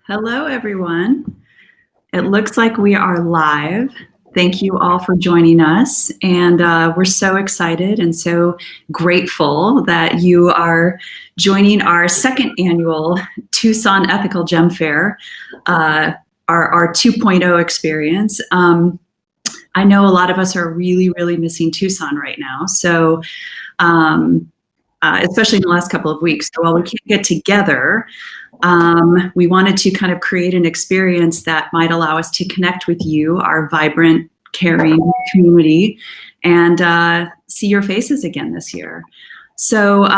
Hello, everyone. It looks like we are live. Thank you all for joining us. And we're so excited and so grateful that you are joining our second annual Tucson Ethical Gem Fair, our 2.0 experience. I know a lot of us are really missing Tucson right now. So, especially in the last couple of weeks. So while we can't get together, we wanted to kind of create an experience that might allow us to connect with you, our vibrant, caring community, and see your faces again this year. So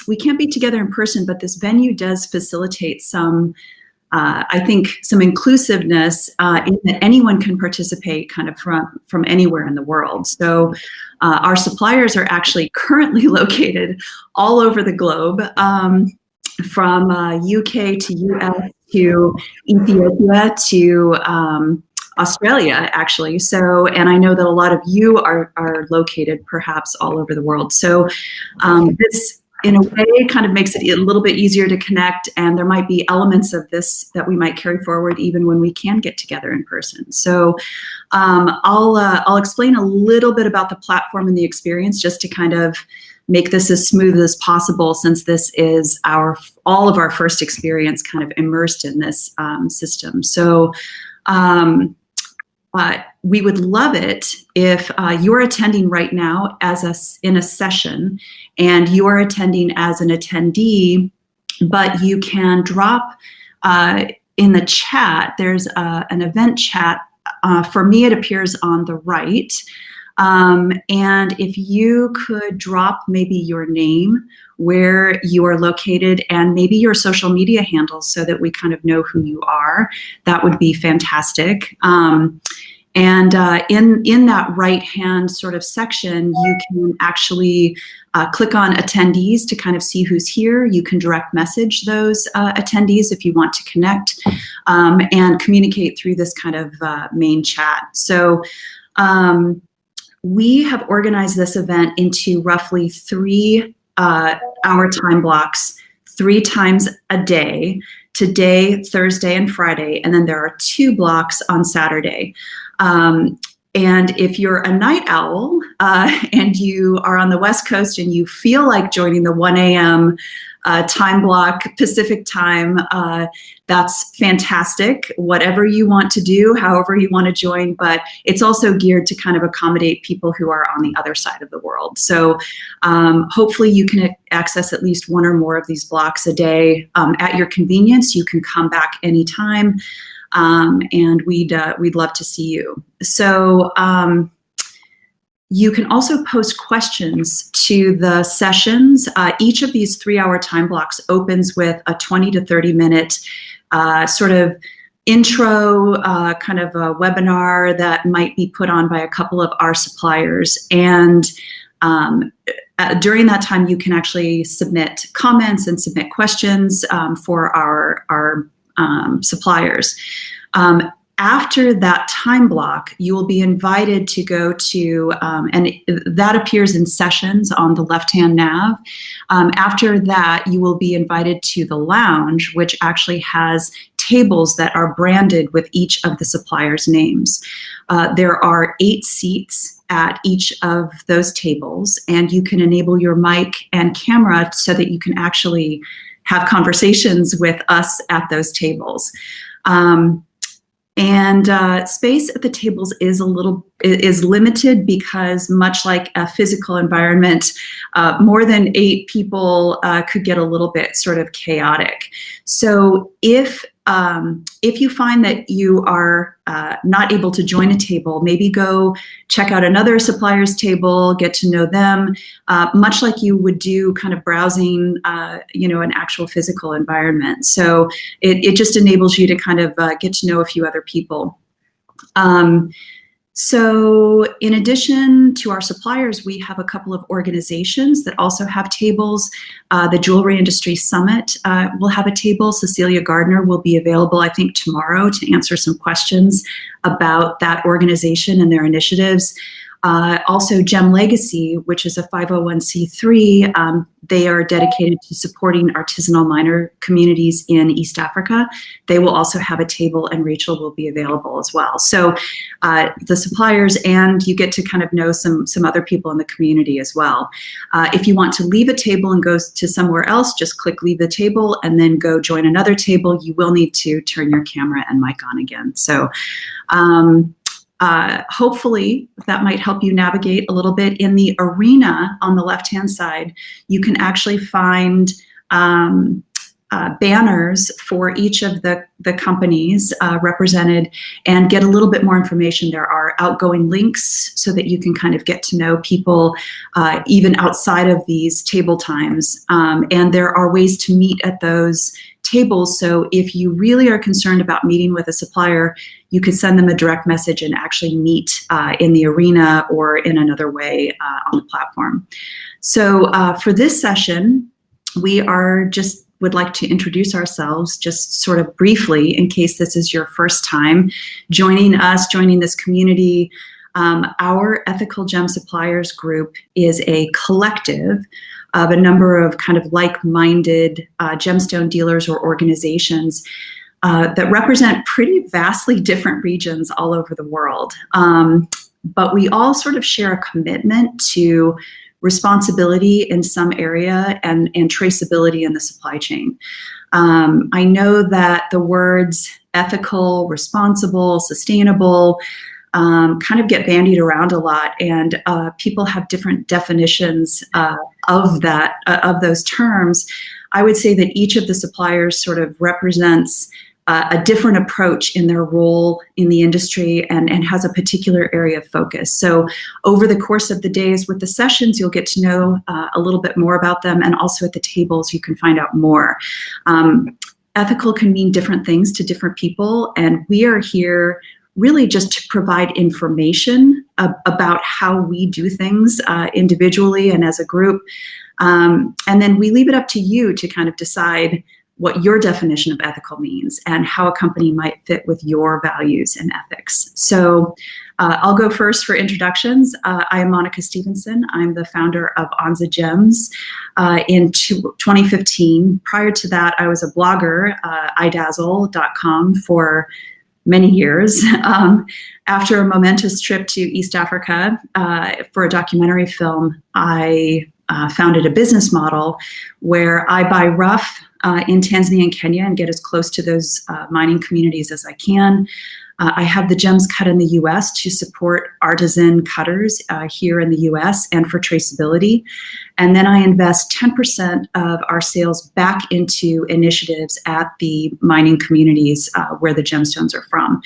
we can't be together in person, but this venue does facilitate some, I think, some inclusiveness in that anyone can participate kind of from anywhere in the world. So our suppliers are actually currently located all over the globe. From UK to US to Ethiopia to Australia, actually. So, and I know that a lot of you are located perhaps all over the world. So this, in a way, kind of makes it a little bit easier to connect, and there might be elements of this that we might carry forward even when we can get together in person. So I'll explain a little bit about the platform and the experience just to kind of make this as smooth as possible, since this is all of our first experience kind of immersed in this system. So we would love it if you're attending right now in a session and you are attending as an attendee, but you can drop in the chat. There's an event chat. For me, it appears on the right. And if you could drop maybe your name, where you are located, and maybe your social media handles so that we kind of know who you are, that would be fantastic. And in that right-hand sort of section, you can actually click on attendees to kind of see who's here. You can direct message those attendees if you want to connect and communicate through this kind of main chat. So we have organized this event into roughly 3-hour time blocks, 3 times a day, today, Thursday, and Friday, and then there are 2 blocks on Saturday. And if you're a night owl and you are on the West Coast and you feel like joining the 1 a.m. Time block, Pacific time, that's fantastic. Whatever you want to do, however you want to join, but it's also geared to kind of accommodate people who are on the other side of the world. So hopefully you can access at least 1 or more of these blocks a day at your convenience. You can come back anytime. And we'd love to see you. So you can also post questions to the sessions. Each of these 3-hour time blocks opens with a 20 to 30 minute sort of intro, kind of a webinar that might be put on by a couple of our suppliers. And during that time, you can actually submit comments and submit questions for our suppliers. After that time block, you will be invited to go to, and that appears in sessions on the left-hand nav. After that, you will be invited to the lounge, which actually has tables that are branded with each of the suppliers' names. There are 8 seats at each of those tables, and you can enable your mic and camera so that you can actually have conversations with us at those tables. And space at the tables is limited because, much like a physical environment, more than 8 people could get a little bit sort of chaotic. So if you find that you are not able to join a table, maybe go check out another supplier's table, get to know them, much like you would do kind of browsing, an actual physical environment. So it just enables you to kind of get to know a few other people. So in addition to our suppliers, we have a couple of organizations that also have tables. The Jewelry Industry Summit will have a table. Cecilia Gardner will be available, I think, tomorrow to answer some questions about that organization and their initiatives. Also, Gem Legacy, which is a 501c3, they are dedicated to supporting artisanal miner communities in East Africa. They will also have a table, and Rachel will be available as well. So the suppliers, and you get to kind of know some other people in the community as well. If you want to leave a table and go to somewhere else, just click leave the table and then go join another table. You will need to turn your camera and mic on again. So hopefully that might help you navigate a little bit. In the arena on the left-hand side, you can actually find banners for each of the companies represented and get a little bit more information. There are outgoing links so that you can kind of get to know people even outside of these table times. And there are ways to meet at those tables. So if you really are concerned about meeting with a supplier, you could send them a direct message and actually meet in the arena or in another way on the platform. So for this session, we would like to introduce ourselves just sort of briefly in case this is your first time joining us, joining this community. Our Ethical Gem Suppliers group is a collective of a number of kind of like-minded gemstone dealers or organizations that represent pretty vastly different regions all over the world. But we all sort of share a commitment to responsibility in some area and traceability in the supply chain. I know that the words ethical, responsible, sustainable kind of get bandied around a lot, and people have different definitions of those terms. I would say that each of the suppliers sort of represents a different approach in their role in the industry and has a particular area of focus. So over the course of the days with the sessions, you'll get to know a little bit more about them, and also at the tables you can find out more. Ethical can mean different things to different people, and we are here really just to provide information about how we do things individually and as a group. And then we leave it up to you to kind of decide what your definition of ethical means and how a company might fit with your values and ethics. So I'll go first for introductions. I am Monica Stevenson. I'm the founder of Onza Gems in 2015. Prior to that, I was a blogger, idazzle.com, for many years. After a momentous trip to East Africa for a documentary film, I founded a business model where I buy rough in Tanzania and Kenya and get as close to those mining communities as I can. I have the gems cut in the US to support artisan cutters here in the US and for traceability. And then I invest 10% of our sales back into initiatives at the mining communities where the gemstones are from,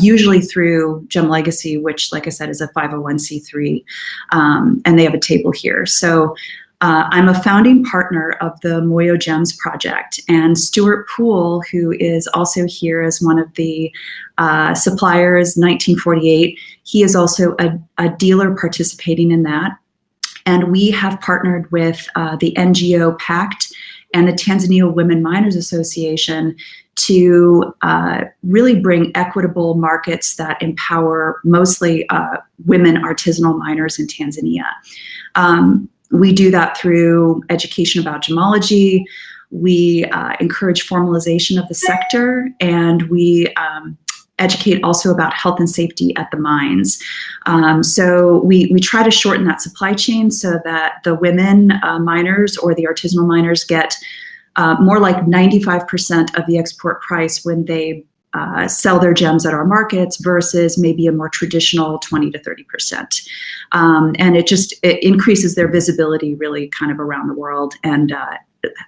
usually through Gem Legacy, which, like I said, is a 501c3, and they have a table here. So I'm a founding partner of the Moyo Gems Project, and Stuart Poole, who is also here as one of the suppliers, 1948, he is also a dealer participating in that. And we have partnered with the NGO PACT and the Tanzania Women Miners Association to really bring equitable markets that empower mostly women artisanal miners in Tanzania. We do that through education about gemology. We encourage formalization of the sector, and we educate also about health and safety at the mines. So we try to shorten that supply chain so that the women miners or the artisanal miners get more like 95% of the export price when they sell their gems at our markets versus maybe a more traditional 20 to 30%. And it increases their visibility really kind of around the world and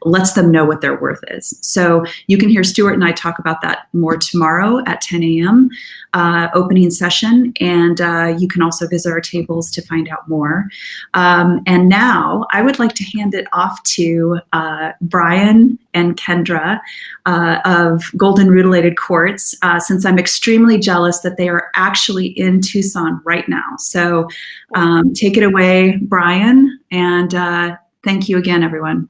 lets them know what their worth is. So you can hear Stuart and I talk about that more tomorrow at 10 a.m. Opening session, and you can also visit our tables to find out more. And now I would like to hand it off to Brian and Kendra of Golden Rutilated Quartz, since I'm extremely jealous that they are actually in Tucson right now. So take it away, Brian, and thank you again, everyone.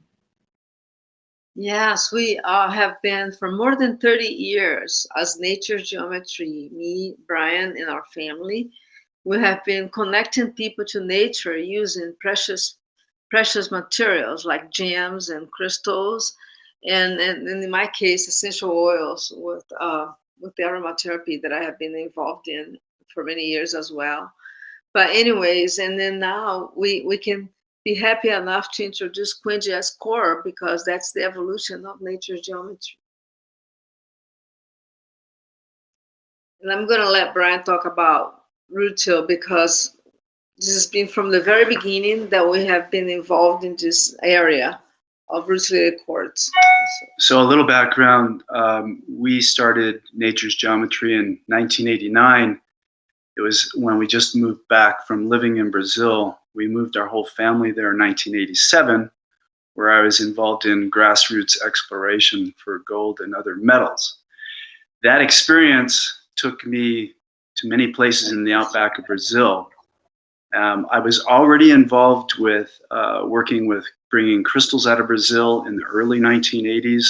Yes, we have been for more than 30 years as Nature Geometry, me, Brian, and our family. We have been connecting people to nature using precious precious materials like gems and crystals, and in my case, essential oils with the aromatherapy that I have been involved in for many years as well. But anyways, and then now we can be happy enough to introduce Quendi as core, because that's the evolution of nature's geometry. And I'm going to let Brian talk about Rutile, because this has been from the very beginning that we have been involved in this area of rutilated quartz. So a little background, we started Nature's Geometry in 1989. It was when we just moved back from living in Brazil. We moved our whole family there in 1987, where I was involved in grassroots exploration for gold and other metals. That experience took me to many places in the outback of Brazil. I was already involved with working with bringing crystals out of Brazil in the early 1980s.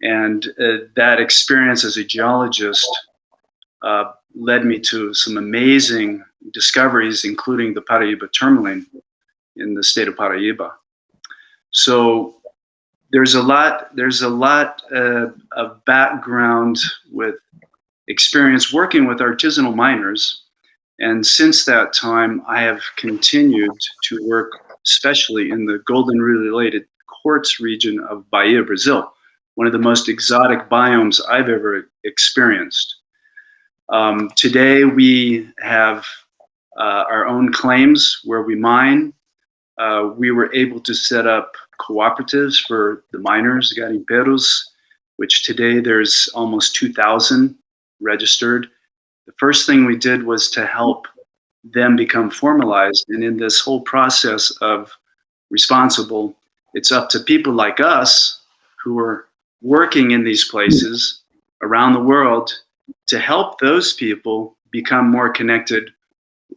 And that experience as a geologist led me to some amazing discoveries, including the Paraíba tourmaline in the state of Paraíba. So there's a lot of background with experience working with artisanal miners. And since that time, I have continued to work, especially in the golden related quartz region of Bahia, Brazil, one of the most exotic biomes I've ever experienced. Today, we have our own claims where we mine. We were able to set up cooperatives for the miners, garimpeiros, which today there's almost 2,000 registered. The first thing we did was to help them become formalized. And in this whole process of responsible, it's up to people like us who are working in these places around the world to help those people become more connected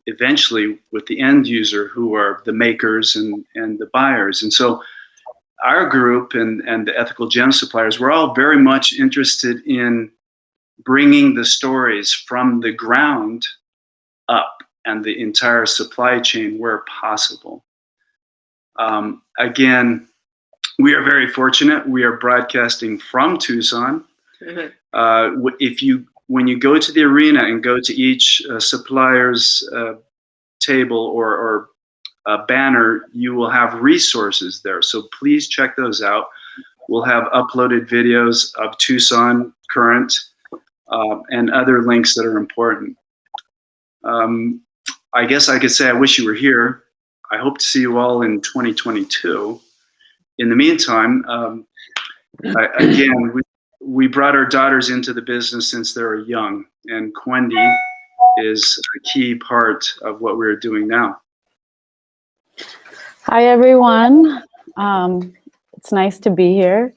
eventually with the end user, who are the makers and the buyers. And so our group and the ethical gem suppliers, we're all very much interested in bringing the stories from the ground up and the entire supply chain where possible. Again, we are very fortunate. We are broadcasting from Tucson. When you go to the arena and go to each supplier's table or banner, you will have resources there. So please check those out. We'll have uploaded videos of Tucson current and other links that are important. I guess I could say I wish you were here. I hope to see you all in 2022. In the meantime, again, we brought our daughters into the business since they were young, and Quendi is a key part of what we're doing now. Hi, everyone. It's nice to be here.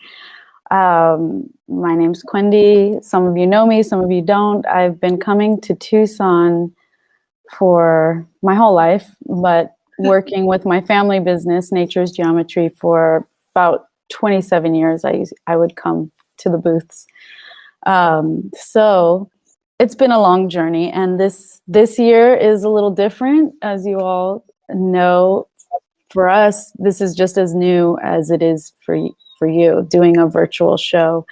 My name's Quendi. Some of you know me, some of you don't. I've been coming to Tucson for my whole life, but working with my family business, Nature's Geometry, for about 27 years. I would come to the booths. So it's been a long journey, and this year is a little different, as you all know. For us, this is just as new as it is for you, doing a virtual show.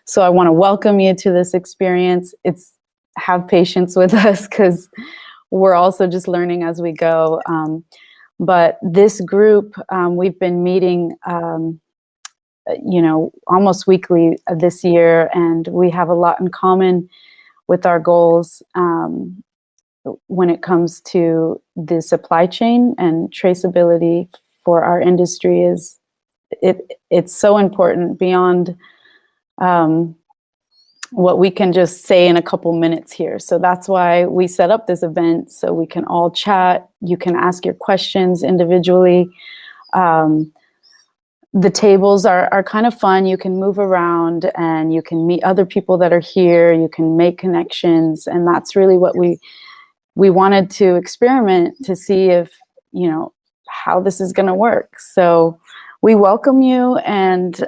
So I want to welcome you to this experience. Have patience with us, because we're also just learning as we go. But this group, we've been meeting almost weekly this year, and we have a lot in common with our goals when it comes to the supply chain and traceability for our industry. It's so important beyond what we can just say in a couple minutes here. So that's why we set up this event, so we can all chat. You can ask your questions individually. The tables are kind of fun. You can move around and you can meet other people that are here. You can make connections. And that's really what we wanted to experiment to see if, how this is going to work. So we welcome you, and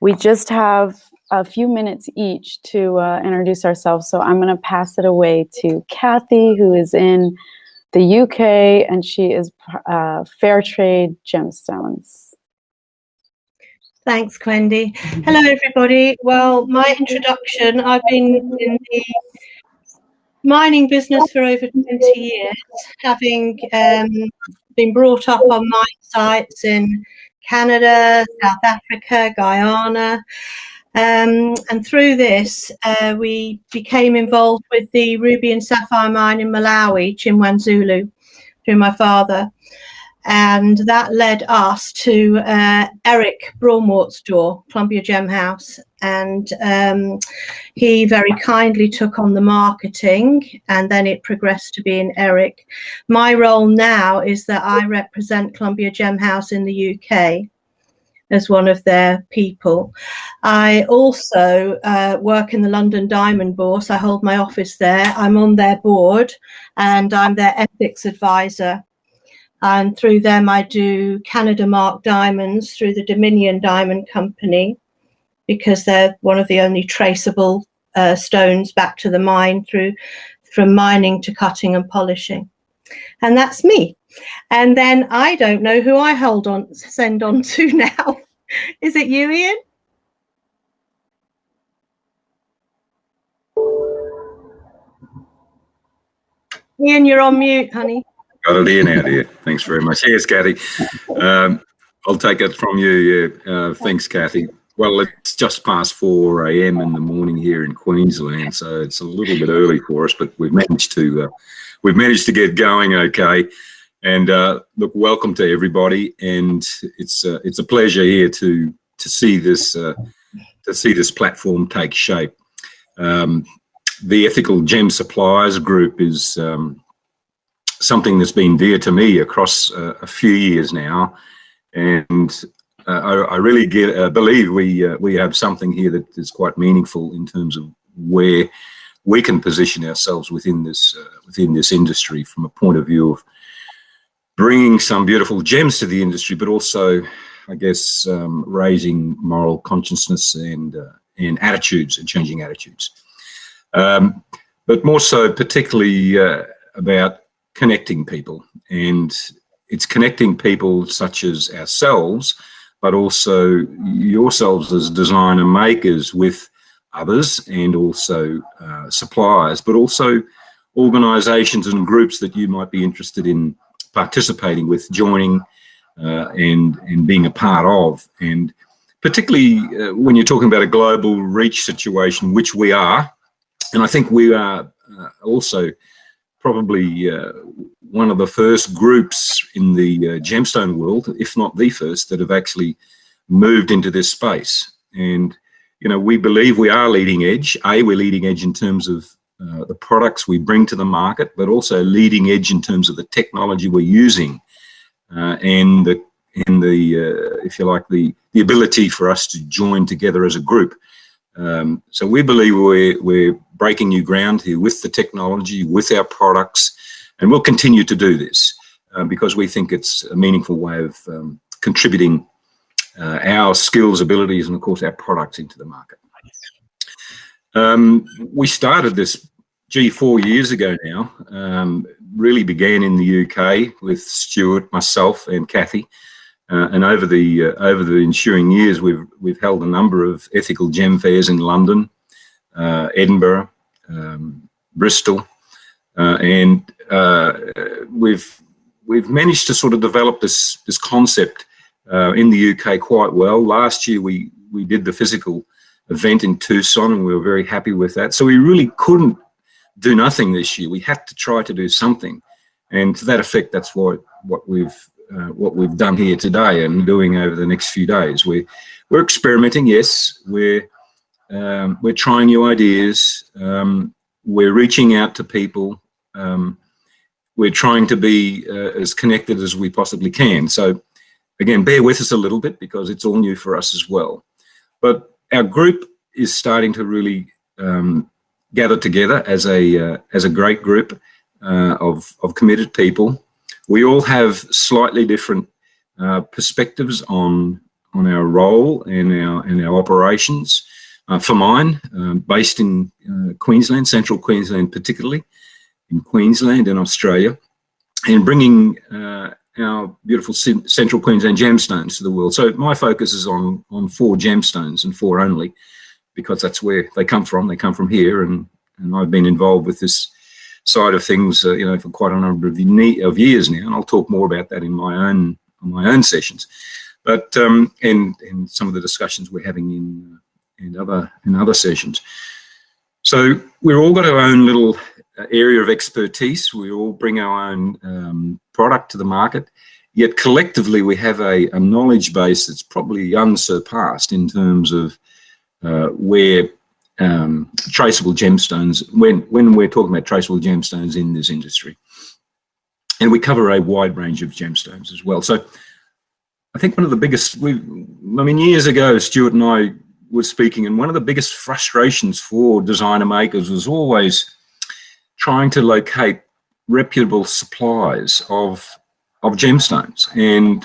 we just have a few minutes each to introduce ourselves. So I'm going to pass it away to Kathy, who is in the UK, and she is Fair Trade Gemstones. Thanks, Kwendi. Hello, everybody. Well, my introduction, I've been in the mining business for over 20 years, having been brought up on mine sites in Canada, South Africa, Guyana. And through this, we became involved with the ruby and sapphire mine in Malawi, Chimwanzulu, through my father. And that led us to Eric Braunwart's door, Columbia Gem House. And he very kindly took on the marketing, and then it progressed to being Eric. My role now is that I represent Columbia Gem House in the UK as one of their people. I also work in the London Diamond Bourse. I hold my office there. I'm on their board, and I'm their ethics advisor. And through them, I do Canada Mark diamonds through the Dominion Diamond Company, because they're one of the only traceable stones back to the mine from mining to cutting and polishing. And that's me. And then I don't know who I send on to now. Is it you, Ian? Ian, you're on mute, honey. Got it here now, dear. Thanks very much. Yes, Kathy. I'll take it from you. Thanks, Kathy. Well, it's just past 4 a.m. in the morning here in Queensland, so it's a little bit early for us, but we've managed to get going okay. And look, welcome to everybody. And it's a pleasure here to see this platform take shape. The Ethical Gem Suppliers Group is something that's been dear to me across a few years now, and I really believe we have something here that is quite meaningful in terms of where we can position ourselves within this industry from a point of view of bringing some beautiful gems to the industry, but also, I guess, raising moral consciousness and attitudes and changing attitudes. But more so, particularly about connecting people, and it's connecting people such as ourselves, but also yourselves as designer makers with others, and also suppliers, but also organisations and groups that you might be interested in participating with, joining and being a part of. And particularly when you're talking about a global reach situation, which we are, and I think we are also probably one of the first groups in the gemstone world, if not the first, that have actually moved into this space. And, you know, we believe we are leading edge. We're leading edge in terms of the products we bring to the market, but also leading edge in terms of the technology we're using and the if you like, the ability for us to join together as a group. So we believe we're breaking new ground here with the technology, with our products, and we'll continue to do this because we think it's a meaningful way of contributing our skills, abilities, and of course our products into the market. We started this 4 years ago now. Really began in the UK with Stuart, myself, and Kathy. And over the ensuing years, we've held a number of ethical gem fairs in London, Edinburgh, Bristol, and we've managed to sort of develop this concept in the UK quite well. Last year we did the physical event in Tucson, and we were very happy with that. So we really couldn't do nothing this year. We had to try to do something, and to that effect, that's what we've done here today and doing over the next few days. We're experimenting, yes. We're trying new ideas. We're reaching out to people. We're trying to be as connected as we possibly can. So again, bear with us a little bit because it's all new for us as well. But our group is starting to really gather together as a great group of committed people. We all have slightly different perspectives on our role and our operations. For mine, based in Queensland, central Queensland particularly, in Queensland in Australia, and bringing our beautiful Central Queensland gemstones to the world. So my focus is on 4 gemstones, and 4 only, because that's where they come from. They come from here, and I've been involved with this side of things, for quite a number of years now, and I'll talk more about that in my own sessions. But and some of the discussions we're having in other sessions. So we've all got our own little area of expertise. We all bring our own product to the market, yet collectively we have a knowledge base that's probably unsurpassed in terms of where traceable gemstones, when we're talking about traceable gemstones in this industry. And we cover a wide range of gemstones as well. So I think one of the biggest, years ago, Stuart and I were speaking, and one of the biggest frustrations for designer makers was always trying to locate reputable supplies of gemstones. And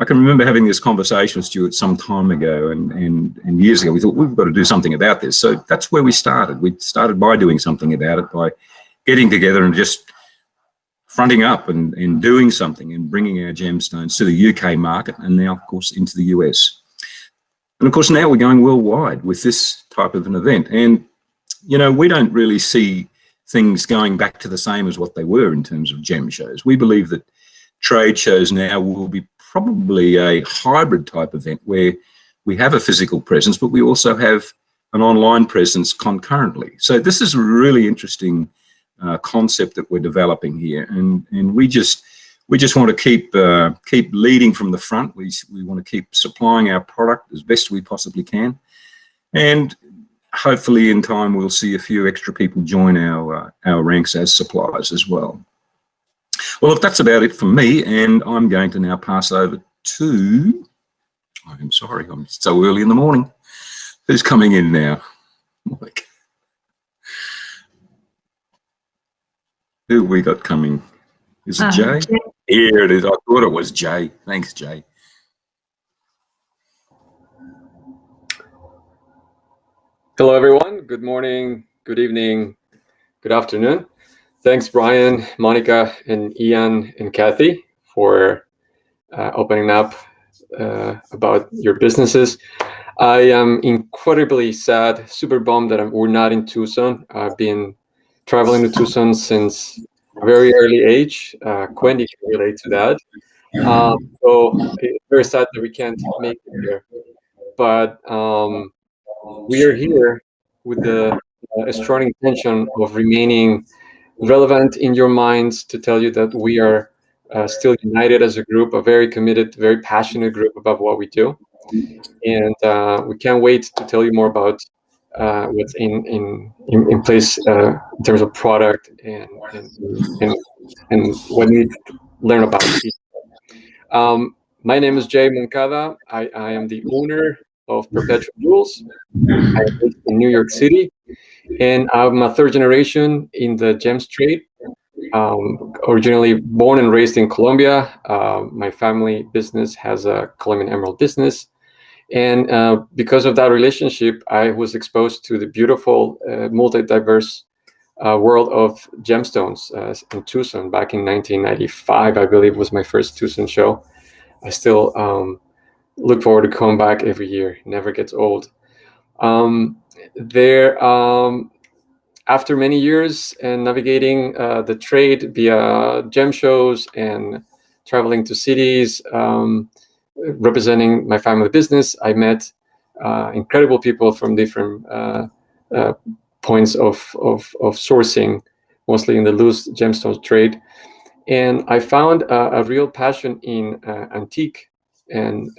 I can remember having this conversation with Stuart some time ago, and years ago. We thought, we've got to do something about this. So that's where we started. We started by doing something about it, by getting together and just fronting up and doing something and bringing our gemstones to the UK market, and now, of course, into the US. And of course, now we're going worldwide with this type of an event. And, we don't really see things going back to the same as what they were in terms of gem shows. We believe that trade shows now will be probably a hybrid type event where we have a physical presence, but we also have an online presence concurrently. So this is a really interesting concept that we're developing here, and we just want to keep leading from the front. We want to keep supplying our product as best we possibly can, and hopefully in time we'll see a few extra people join our ranks as suppliers as well. Well, if that's about it for me, and I'm going to now pass over to, I'm sorry, I'm so early in the morning. Who's coming in now? Mike. Who we got coming? Is it Jay? Here it is. I thought it was Jay. Thanks, Jay. Hello, everyone. Good morning, good evening, good afternoon. Thanks, Brian, Monica, and Ian, and Kathy for opening up about your businesses. I am incredibly sad, super bummed that we're not in Tucson. I've been traveling to Tucson since a very early age. Quendy can relate to that. So it's very sad that we can't make it here. But we are here with the strong intention of remaining relevant in your minds, to tell you that we are still united as a group, a very committed, very passionate group about what we do. And we can't wait to tell you more about what's in place in terms of product and what you learn about it. My name is Jay Moncada. I am the owner of Perpetuum Jewels. I'm based in New York City, and I'm a third generation in the gems trade. Originally born and raised in Colombia. My family business has a Colombian emerald business. And because of that relationship, I was exposed to the beautiful, multi-diverse world of gemstones in Tucson back in 1995, I believe was my first Tucson show. I still look forward to coming back every year. It never gets old. After many years and navigating the trade via gem shows and traveling to cities, representing my family business, I met incredible people from different points of sourcing, mostly in the loose gemstones trade. And I found a real passion in antique and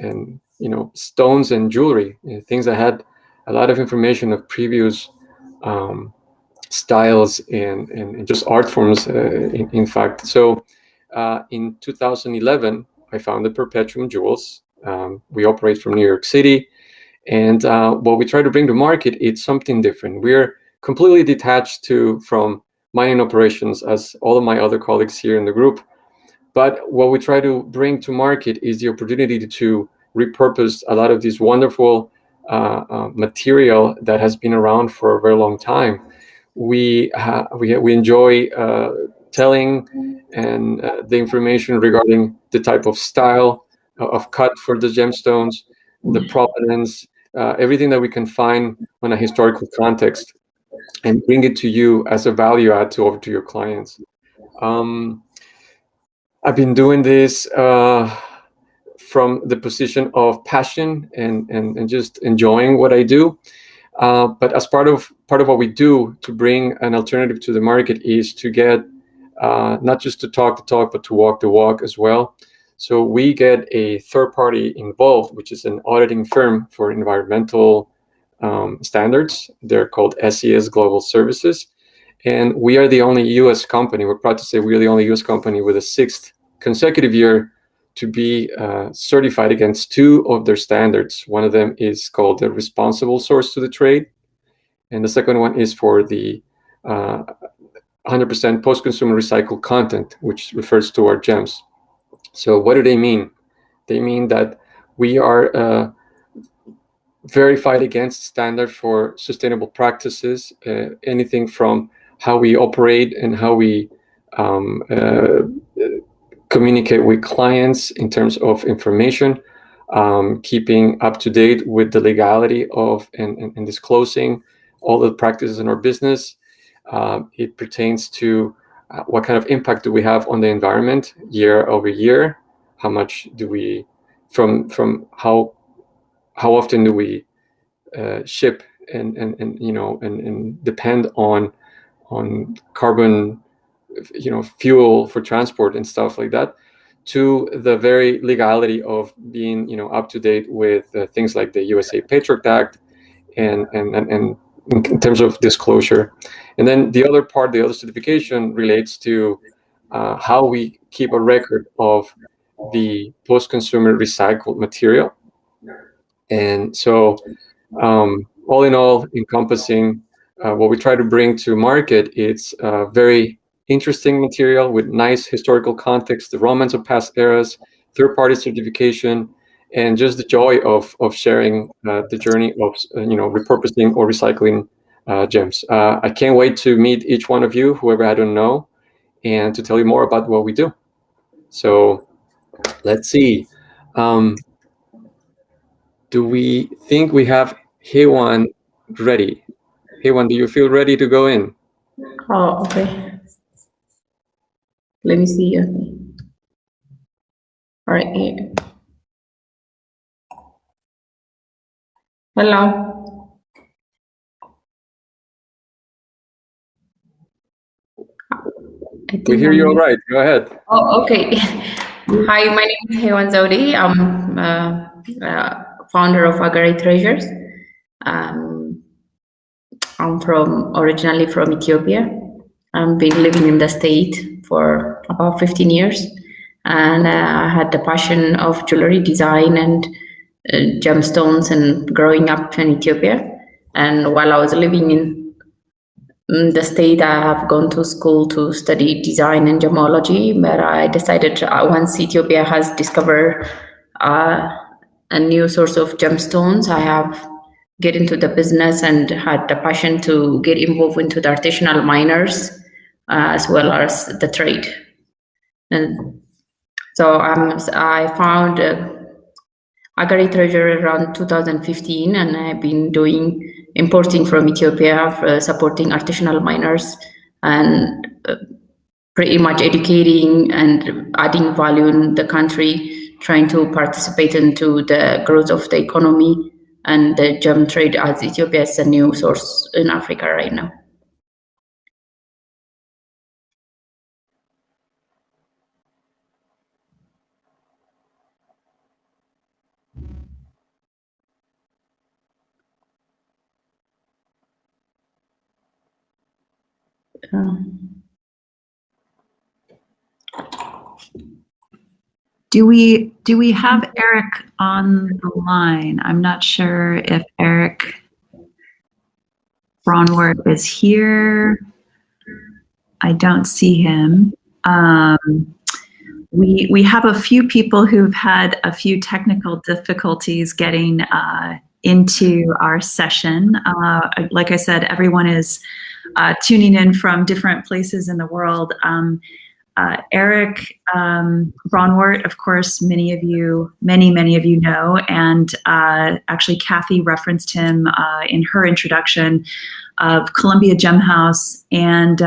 stones and jewelry, things that had a lot of information of previous styles and just art forms, in fact. So in 2011, I founded Perpetuum Jewels. We operate from New York City, and what we try to bring to market is something different. We're completely detached from mining operations, as all of my other colleagues here in the group. But what we try to bring to market is the opportunity to repurpose a lot of this wonderful material that has been around for a very long time. We enjoy telling and the information regarding the type of style of cut for the gemstones, the provenance, everything that we can find on a historical context, and bring it to you as a value add to over to your clients. I've been doing this from the position of passion and just enjoying what I do. But as part of what we do to bring an alternative to the market is to get not just to talk the talk, but to walk the walk as well. So we get a third party involved, which is an auditing firm for environmental standards. They're called SES Global Services. And we are the only US company, we're proud to say we are the only US company with a 6th consecutive year to be certified against 2 of their standards. One of them is called the responsible source to the trade. And the second one is for the 100% post-consumer recycled content, which refers to our gems. So what do they mean? They mean that we are verified against standard for sustainable practices, anything from how we operate and how we communicate with clients in terms of information, keeping up to date with the legality of and disclosing all the practices in our business. It pertains to what kind of impact do we have on the environment year over year? How much do we, from how often do we ship and depend on carbon, fuel for transport and stuff like that, to the very legality of being, up to date with things like the USA Patriot Act and in terms of disclosure. And then the other part, the other certification relates to how we keep a record of the post-consumer recycled material. And so all in all, encompassing what we try to bring to market, it's very interesting material with nice historical context, the romance of past eras, third-party certification, and just the joy of sharing the journey of repurposing or recycling gems. I can't wait to meet each one of you, whoever I don't know, and to tell you more about what we do. So let's see. Do we think we have Hewan ready? Hewan, do you feel ready to go in? Oh, okay. Let me see. Okay. All right. Here. Hello. We hear you all right. Go ahead. Oh, okay. Hi, my name is Hewan Zaudi. I'm founder of Agari Treasures. I'm originally from Ethiopia. I've been living in the state for about 15 years, and I had the passion of jewelry design and gemstones and growing up in Ethiopia. And while I was living in the state, I have gone to school to study design and gemology, but I decided once Ethiopia has discovered a new source of gemstones, I have get into the business and had the passion to get involved into the artisanal miners as well as the trade. And so I found Agari Treasure around 2015, and I've been doing importing from Ethiopia, supporting artisanal miners, and pretty much educating and adding value in the country, trying to participate into the growth of the economy and the gem trade, as Ethiopia is a new source in Africa right now. Do we have Eric on the line? I'm not sure if Eric Braunwert is here. I don't see him. We have a few people who've had a few technical difficulties getting into our session. Like I said, everyone is tuning in from different places in the world. Eric Braunwart, of course, many of you know, and actually Kathy referenced him in her introduction of Columbia Gem House, and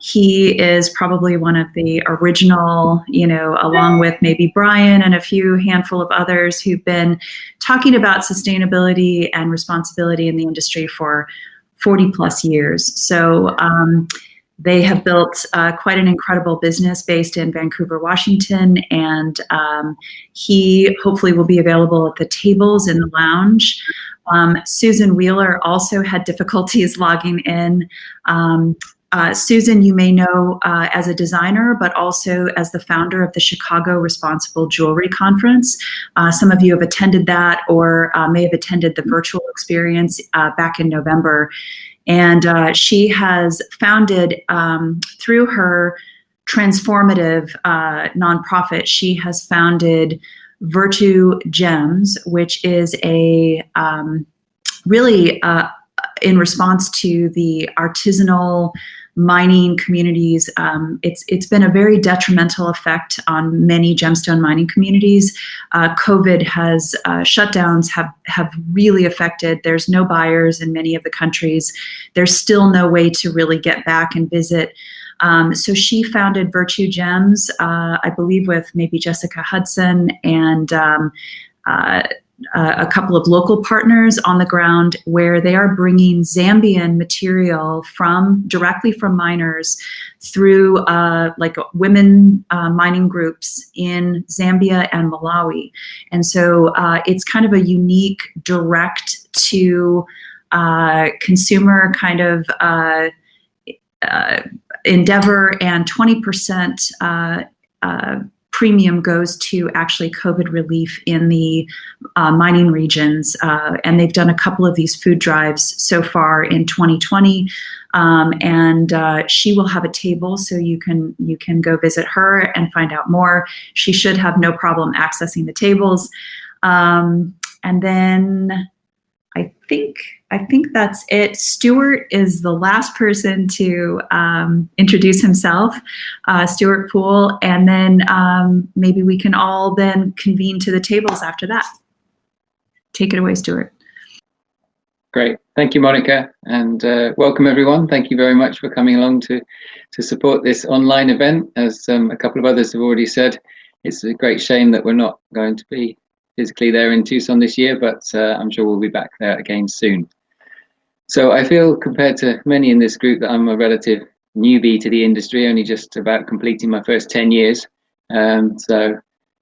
he is probably one of the original, along with maybe Brian and a handful of others who've been talking about sustainability and responsibility in the industry for 40 plus years. So they have built quite an incredible business based in Vancouver, Washington, and he hopefully will be available at the tables in the lounge. Susan Wheeler also had difficulties logging in. Susan, you may know as a designer, but also as the founder of the Chicago Responsible Jewelry Conference. Some of you have attended that or may have attended the virtual experience back in November. And she has founded, through her transformative nonprofit, she has founded Virtue Gems, which is a really in response to the artisanal mining communities. It's been a very detrimental effect on many gemstone mining communities. COVID has shutdowns have really affected. There's no buyers in many of the countries. There's still no way to really get back and visit. So she founded Virtue Gems, I believe with maybe Jessica Hudson and a couple of local partners on the ground, where they are bringing Zambian material directly from miners through like women mining groups in Zambia and Malawi. And so it's kind of a unique direct to consumer kind of endeavor, and 20% premium goes to actually COVID relief in the mining regions. And they've done a couple of these food drives so far in 2020. And she will have a table, so you can go visit her and find out more. She should have no problem accessing the tables. And then I think that's it. Stuart is the last person to introduce himself, Stuart Poole, and then maybe we can all then convene to the tables after that. Take it away, Stuart. Great. Thank you, Monica, and welcome everyone. Thank you very much for coming along to support this online event. As a couple of others have already said, it's a great shame that we're not going to be physically there in Tucson this year, but I'm sure we'll be back there again soon. So I feel, compared to many in this group, that I'm a relative newbie to the industry, only just about completing my first 10 years. So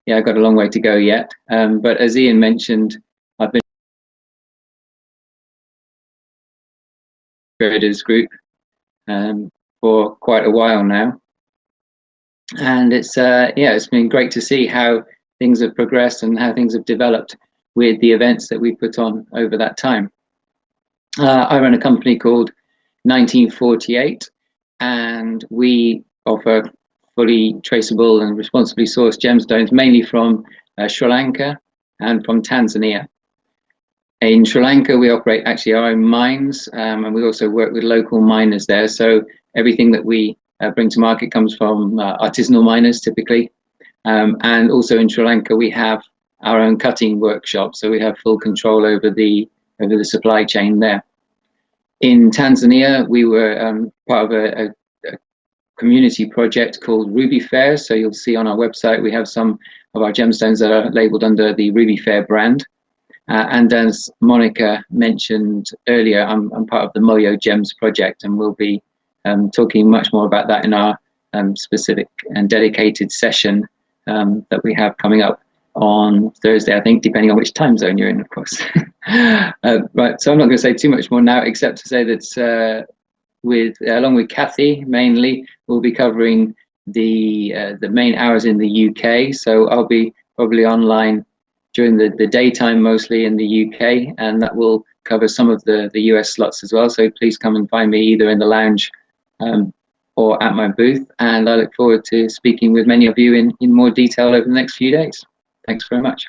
yeah, I've got a long way to go yet. But as Ian mentioned, I've been traders group for quite a while now. And it's it's been great to see how things have progressed and how things have developed with the events that we put on over that time. I run a company called 1948, and we offer fully traceable and responsibly sourced gemstones, mainly from Sri Lanka and from Tanzania. In Sri Lanka, we operate actually our own mines, and we also work with local miners there. So everything that we bring to market comes from artisanal miners typically. And also in Sri Lanka, we have our own cutting workshop, so we have full control over the supply chain there. In Tanzania, we were part of a community project called Ruby Fair. So you'll see on our website, we have some of our gemstones that are labeled under the Ruby Fair brand. And as Monica mentioned earlier, I'm part of the Moyo Gems project, and we'll be talking much more about that in our specific and dedicated session that we have coming up on Thursday, I think, depending on which time zone you're in, of course. Right, so I'm not going to say too much more now, except to say that along with Kathy, mainly, we'll be covering the main hours in the UK. So I'll be probably online during the daytime, mostly in the UK, and that will cover some of the US slots as well. So please come and find me either in the lounge or at my booth, and I look forward to speaking with many of you in more detail over the next few days. Thanks very much.